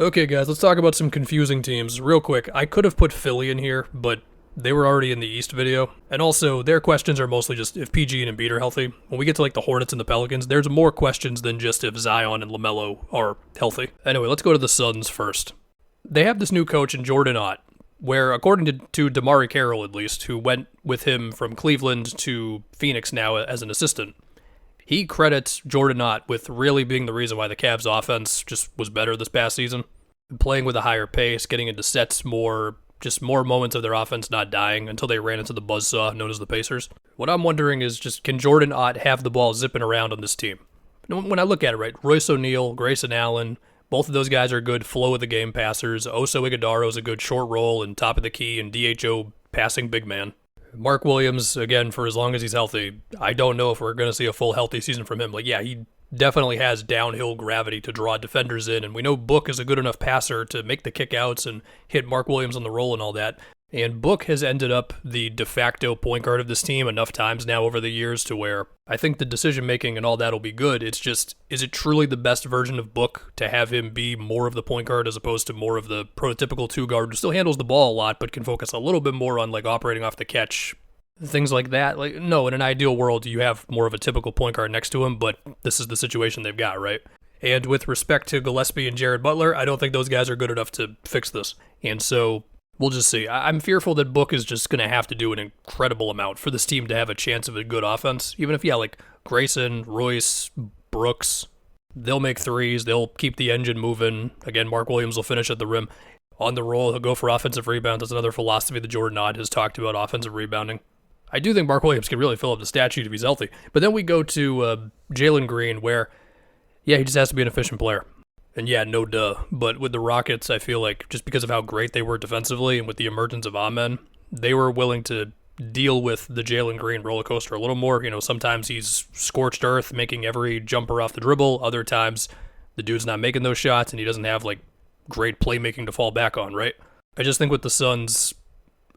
Okay, guys, let's talk about some confusing teams. Real quick, I could have put Philly in here, but they were already in the East video. And also, their questions are mostly just if PG and Embiid are healthy. When we get to like the Hornets and the Pelicans, there's more questions than just if Zion and LaMelo are healthy. Anyway, let's go to the Suns first. They have this new coach in Jordan Ott, where according to Damari Carroll at least, who went with him from Cleveland to Phoenix now as an assistant, he credits Jordan Ott with really being the reason why the Cavs offense just was better this past season. Playing with a higher pace, getting into sets more, just more moments of their offense not dying until they ran into the buzzsaw known as the Pacers. What I'm wondering is just, can Jordan Ott have the ball zipping around on this team? When I look at it, right, Royce O'Neal, Grayson Allen, both of those guys are good flow of the game passers. Oso Ighodaro is a good short roll and top of the key and DHO passing big man. Mark Williams, again, for as long as he's healthy, I don't know if we're going to see a full healthy season from him. Like, yeah, he definitely has downhill gravity to draw defenders in, and we know Book is a good enough passer to make the kickouts and hit Mark Williams on the roll and all that. And Book has ended up the de facto point guard of this team enough times now over the years to where I think the decision-making and all that will be good. It's just, is it truly the best version of Book to have him be more of the point guard as opposed to more of the prototypical two guard who still handles the ball a lot but can focus a little bit more on like operating off the catch, things like that? Like, no, in an ideal world, you have more of a typical point guard next to him, but this is the situation they've got, right? And with respect to Gillespie and Jared Butler, I don't think those guys are good enough to fix this. And so we'll just see. I'm fearful that Book is just going to have to do an incredible amount for this team to have a chance of a good offense. Even if, yeah, like Grayson, Royce, Brooks, they'll make threes. They'll keep the engine moving. Again, Mark Williams will finish at the rim. On the roll, he'll go for offensive rebounds. That's another philosophy that Jordan Ott has talked about, offensive rebounding. I do think Mark Williams can really fill up the stat sheet if he's healthy. But then we go to Jalen Green, where, yeah, he just has to be an efficient player. And yeah, no duh. But with the Rockets, I feel like just because of how great they were defensively and with the emergence of Amen, they were willing to deal with the Jalen Green roller coaster a little more. You know, sometimes he's scorched earth, making every jumper off the dribble. Other times, the dude's not making those shots and he doesn't have, like, great playmaking to fall back on, right? I just think with the Suns,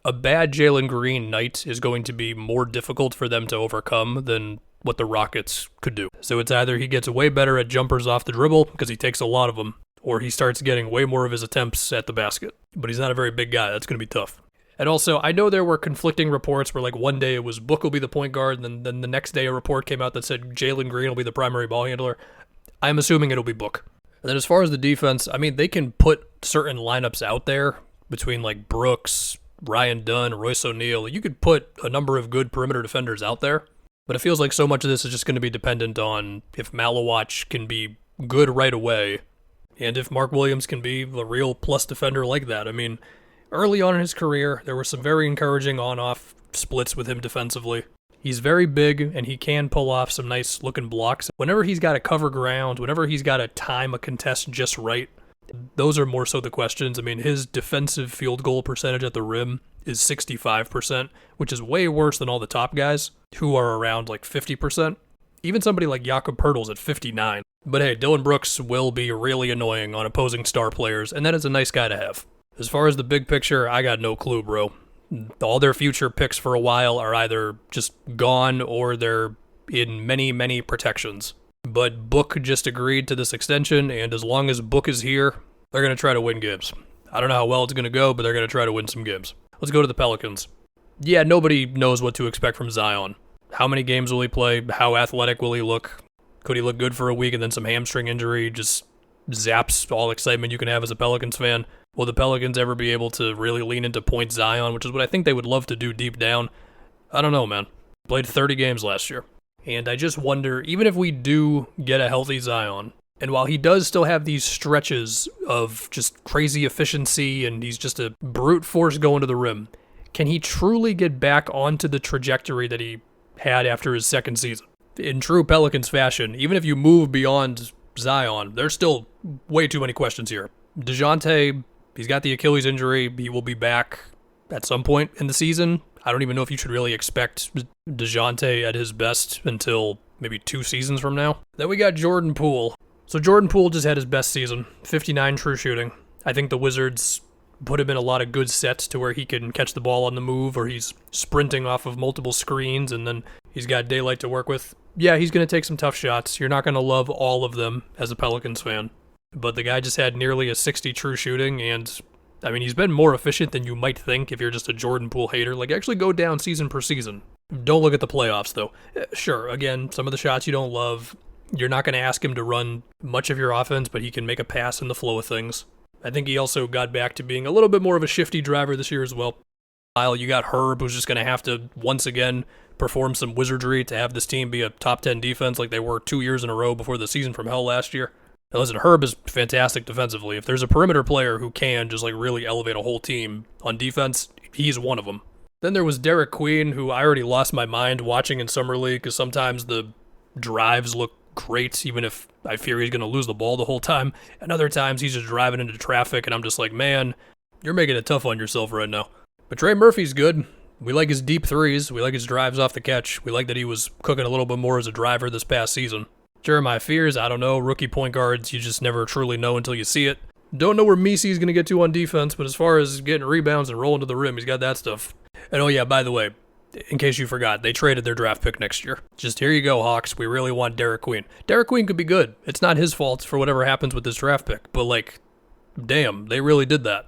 a bad Jalen Green night is going to be more difficult for them to overcome than what the Rockets could do. So it's either he gets way better at jumpers off the dribble, because he takes a lot of them, or he starts getting way more of his attempts at the basket. But he's not a very big guy. That's going to be tough. And also, I know there were conflicting reports where like one day it was Book will be the point guard, and then the next day a report came out that said Jalen Green will be the primary ball handler. I'm assuming it'll be Book. And then as far as the defense, I mean, they can put certain lineups out there between like Brooks, Ryan Dunn, Royce O'Neal. You could put a number of good perimeter defenders out there. But it feels like so much of this is just going to be dependent on if Malawach can be good right away, and if Mark Williams can be a real plus defender like that. I mean, early on in his career, there were some very encouraging on-off splits with him defensively. He's very big, and he can pull off some nice-looking blocks. Whenever he's got to cover ground, whenever he's got to time a contest just right, those are more so the questions. I mean, his defensive field goal percentage at the rim is 65%, which is way worse than all the top guys, who are around like 50%. Even somebody like Jakob Poeltl's at 59%. But hey, Dylan Brooks will be really annoying on opposing star players, and that is a nice guy to have. As far as the big picture, I got no clue, bro. All their future picks for a while are either just gone or they're in many, many protections. But Book just agreed to this extension, and as long as Book is here, they're going to try to win games. I don't know how well it's going to go, but they're going to try to win some games. Let's go to the Pelicans. Yeah, nobody knows what to expect from Zion. How many games will he play? How athletic will he look? Could he look good for a week and then some hamstring injury just zaps all excitement you can have as a Pelicans fan? Will the Pelicans ever be able to really lean into point Zion, which is what I think they would love to do deep down? I don't know, man. Played 30 games last year. And I just wonder, even if we do get a healthy Zion, and while he does still have these stretches of just crazy efficiency and he's just a brute force going to the rim, can he truly get back onto the trajectory that he had after his second season? In true Pelicans fashion, even if you move beyond Zion, there's still way too many questions here. DeJounte, he's got the Achilles injury. He will be back at some point in the season. I don't even know if you should really expect DeJounte at his best until maybe 2 seasons from now. Then we got Jordan Poole. So Jordan Poole just had his best season, 59 true shooting. I think the Wizards put him in a lot of good sets to where he can catch the ball on the move, or he's sprinting off of multiple screens and then he's got daylight to work with. Yeah, he's going to take some tough shots. You're not going to love all of them as a Pelicans fan. but the guy just had nearly a 60 true shooting, and I mean, he's been more efficient than you might think if you're just a Jordan Poole hater. Like, actually go down season per season. Don't look at the playoffs, though. Sure, again, some of the shots you don't love. You're not going to ask him to run much of your offense, but he can make a pass in the flow of things. I think he also got back to being a little bit more of a shifty driver this year as well. While you got Herb, who's just going to have to, once again, perform some wizardry to have this team be a top 10 defense like they were 2 years in a row before the season from hell last year. Now listen, Herb is fantastic defensively. If there's a perimeter player who can just like really elevate a whole team on defense, he's one of them. Then there was Derek Queen, who I already lost my mind watching in Summer League because sometimes the drives look great, even if I fear he's going to lose the ball the whole time. And other times he's just driving into traffic, and I'm just like, man, you're making it tough on yourself right now. But Trey Murphy's good. We like his deep threes. We like his drives off the catch. We like that he was cooking a little bit more as a driver this past season. Jeremiah Fears, I don't know. Rookie point guards, you just never truly know until you see it. Don't know where Misi's going to get to on defense, but as far as getting rebounds and rolling to the rim, he's got that stuff. And oh yeah, by the way, in case you forgot, they traded their draft pick next year. Just here you go, Hawks. We really want Derek Queen. Derek Queen could be good. It's not his fault for whatever happens with this draft pick, but like, damn, they really did that.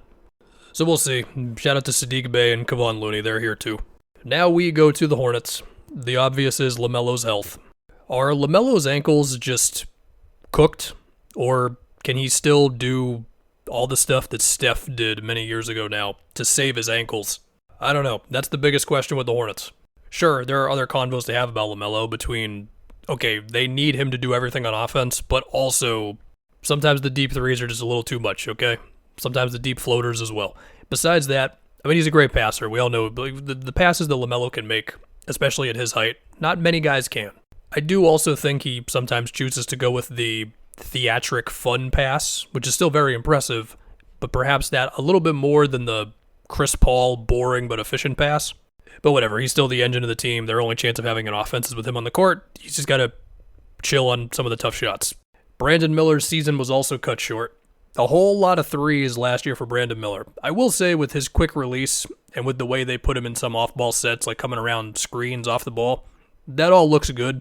So we'll see. Shout out to Sadiq Bey and Kevon Looney. They're here too. Now we go to the Hornets. The obvious is LaMelo's health. Are LaMelo's ankles just cooked? Or can he still do all the stuff that Steph did many years ago now to save his ankles? I don't know. That's the biggest question with the Hornets. Sure, there are other convos to have about LaMelo between, okay, they need him to do everything on offense, but also sometimes the deep threes are just a little too much, okay? Sometimes the deep floaters as well. Besides that, I mean, he's a great passer. We all know the passes that LaMelo can make, especially at his height, not many guys can. I do also think he sometimes chooses to go with the theatric fun pass, which is still very impressive, but perhaps that a little bit more than the Chris Paul boring but efficient pass. But whatever, he's still the engine of the team. Their only chance of having an offense is with him on the court. He's just got to chill on some of the tough shots. Brandon Miller's season was also cut short. A whole lot of threes last year for Brandon Miller. I will say with his quick release and with the way they put him in some off-ball sets, like coming around screens off the ball, that all looks good.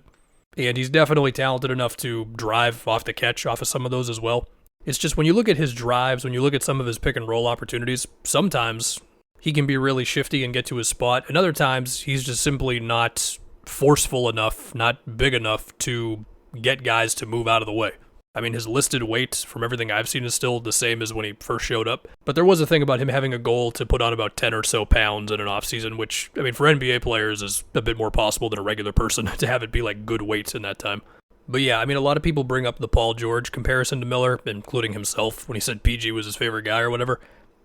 And he's definitely talented enough to drive off the catch off of some of those as well. It's just when you look at his drives, when you look at some of his pick and roll opportunities, sometimes he can be really shifty and get to his spot. And other times he's just simply not forceful enough, not big enough to get guys to move out of the way. I mean, his listed weight from everything I've seen is still the same as when he first showed up. But there was a thing about him having a goal to put on about 10 or so pounds in an offseason, which, I mean, for NBA players is a bit more possible than a regular person to have it be like good weight in that time. But yeah, I mean, a lot of people bring up the Paul George comparison to Miller, including himself, when he said PG was his favorite guy or whatever.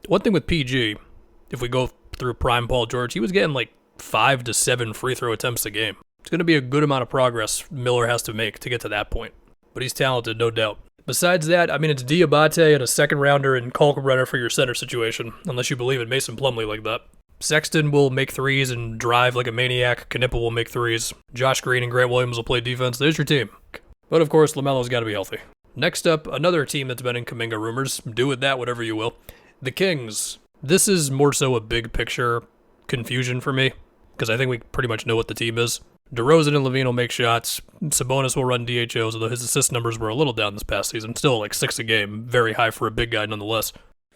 One thing with PG, if we go through prime Paul George, he was getting like 5 to 7 free throw attempts a game. It's going to be a good amount of progress Miller has to make to get to that point. But he's talented, no doubt. Besides that, I mean, it's Diabate and a second rounder and Kalkbrenner for your center situation, unless you believe in Mason Plumlee like that. Sexton will make threes and drive like a maniac. Knipple will make threes. Josh Green and Grant Williams will play defense. There's your team. But of course, LaMelo's got to be healthy. Next up, another team that's been in Kuminga rumors. Do with that whatever you will. The Kings. This is more so a big picture confusion for me, because I think we pretty much know what the team is. DeRozan and Levine will make shots. Sabonis will run DHOs, although his assist numbers were a little down this past season. Still like 6 a game. Very high for a big guy nonetheless.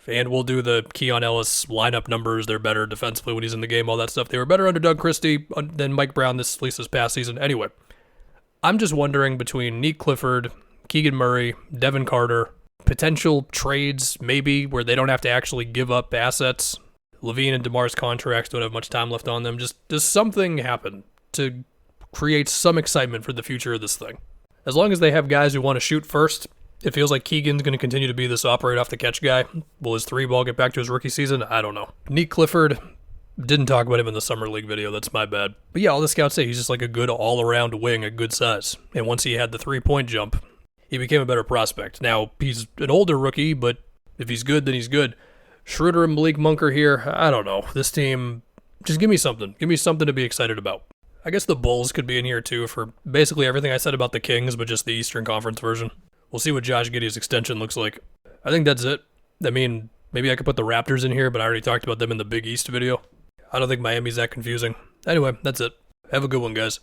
And we'll do the Keon Ellis lineup numbers. They're better defensively when he's in the game, all that stuff. They were better under Doug Christie than Mike Brown at least this past season. Anyway, I'm just wondering between Neek Clifford, Keegan Murray, Devin Carter, potential trades maybe where they don't have to actually give up assets. Levine and DeMar's contracts don't have much time left on them. Just does something happen to create some excitement for the future of this thing? As long as they have guys who want to shoot first, it feels like Keegan's going to continue to be this operate off the catch guy. Will his 3-ball get back to his rookie season? I don't know. Neek Clifford, didn't talk about him in the Summer League video. That's my bad. But yeah, all the scouts say he's just like a good all-around wing, a good size. And once he had the 3-point jump, he became a better prospect. Now, he's an older rookie, but if he's good, then he's good. Schroeder and Malik Monk are here. I don't know. This team, just give me something. Give me something to be excited about. I guess the Bulls could be in here too for basically everything I said about the Kings, but just the Eastern Conference version. We'll see what Josh Giddey's extension looks like. I think that's it. I mean, maybe I could put the Raptors in here, but I already talked about them in the Big East video. I don't think Miami's that confusing. Anyway, that's it. Have a good one, guys.